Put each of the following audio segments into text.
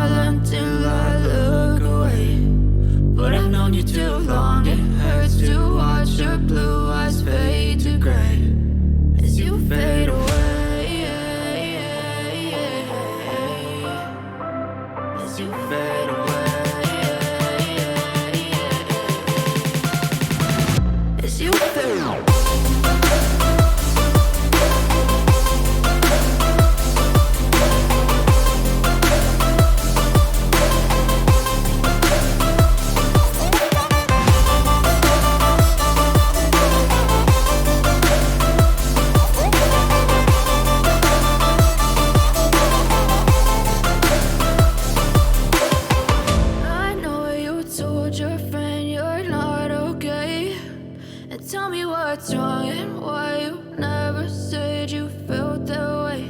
smile until I look away. But I've known you too long, it hurts to watch your blue eyes fade to gray as you fade away. As you fade away. As you fade away. Your friend you're not okay, and tell me what's wrong and why you never said you felt that way.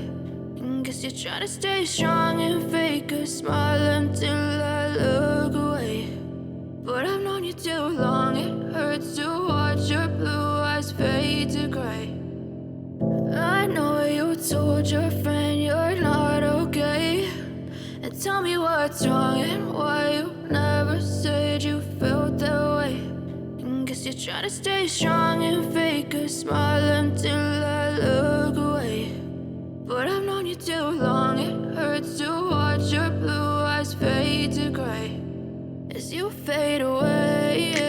And guess you're trying to stay strong and fake a smile until I look away. But I've known you too long, it hurts to watch your blue eyes fade to gray. I know you told your friend you're not okay, and tell me what's wrong and why you never said you felt that way. And guess you're trying to stay strong and fake a smile until I look away. But I've known you too long, it hurts to watch your blue eyes fade to gray as you fade away.